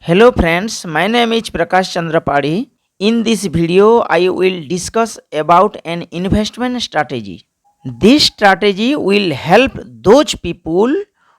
Hello friends, my name is Prakash Chandra Padi. In this video, I will discuss about an investment strategy. This strategy will help those people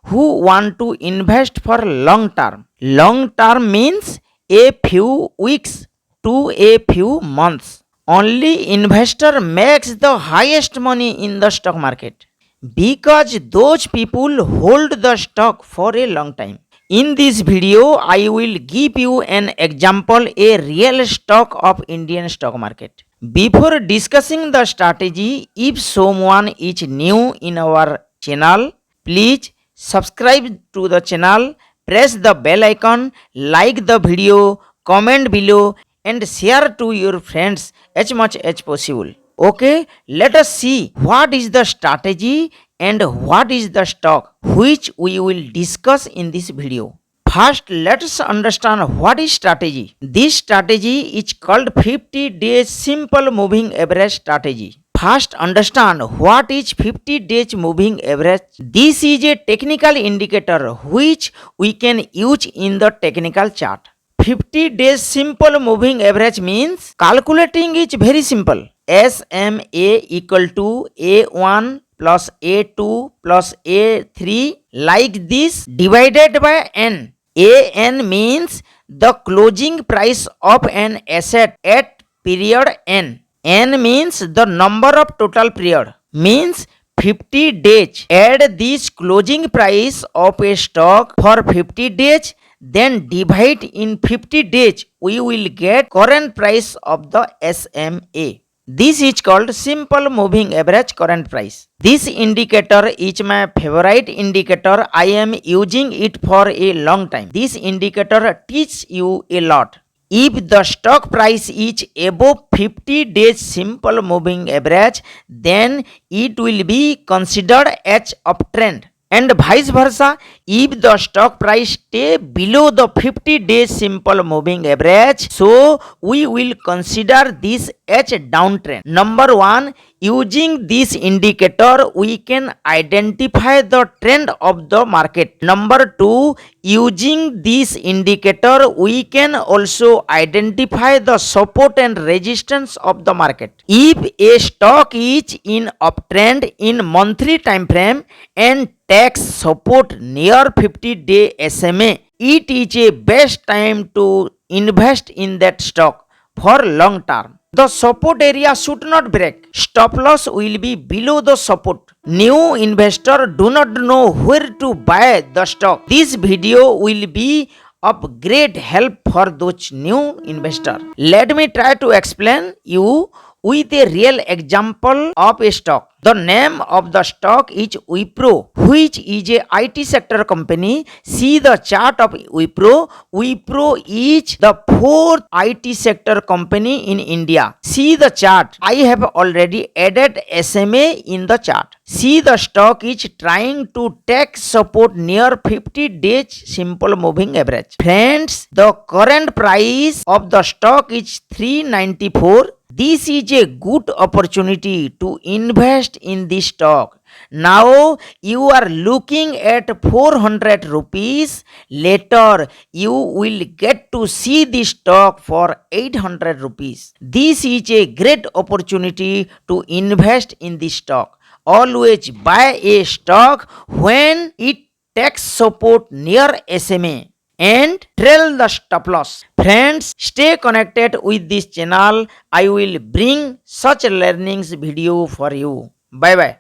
who want to invest for long term. Long term means a few weeks to a few months. Only investor makes the highest money in the stock market because those people hold the stock for a long time. In this video, I will give you an example, a real stock of Indian stock market. Before discussing the strategy, if someone is new in our channel, please subscribe to the channel, press the bell icon, like the video, comment below and share to your friends as much as possible. Okay, let us see what is the strategy and what is the stock which we will discuss in this video. First, let us understand what is strategy. This strategy is called 50 days simple moving average strategy. First, understand what is 50 days moving average. This is a technical indicator which we can use in the technical chart. 50 days simple moving average means calculating is very simple. SMA equal to A1 plus A2 plus A3 like this divided by N. AN means the closing price of an asset at period N. N means the number of total period. Means 50 days. Add this closing price of a stock for 50 days, then divide in 50 days. We will get current price of the SMA. This is called simple moving average current price. This indicator is my favorite indicator. I am using it for a long time. This indicator teaches you a lot. If the stock price is above 50 days simple moving average, then it will be considered as uptrend. And vice versa, if the stock price stay below the 50 days simple moving average, so we will consider this as a downtrend. Number 1, using this indicator, we can identify the trend of the market. Number 2, using this indicator, we can also identify the support and resistance of the market. If a stock is in uptrend in monthly time frame and takes support near 50-day SMA, it is a best time to invest in that stock for long term. The support area should not break. Stop loss will be below the support. New investor do not know where to buy the stock. This video will be of great help for those new investor. Let me try to explain you with a real example of a stock. The name of the stock is Wipro, which is a IT sector company. See the chart of Wipro. Wipro is the 4th IT sector company in India. See the chart. I have already added SMA in the chart. See the stock is trying to take support near 50 days simple moving average. Friends, the current price of the stock is 394. This is a good opportunity to invest in this stock. Now you are looking at 400 rupees. Later you will get to see this stock for 800 rupees. This is a great opportunity to invest in this stock. Always buy a stock when it takes support near SMA and trail the stop loss. Friends, stay connected with this channel. I will bring such learnings video for you. Bye bye.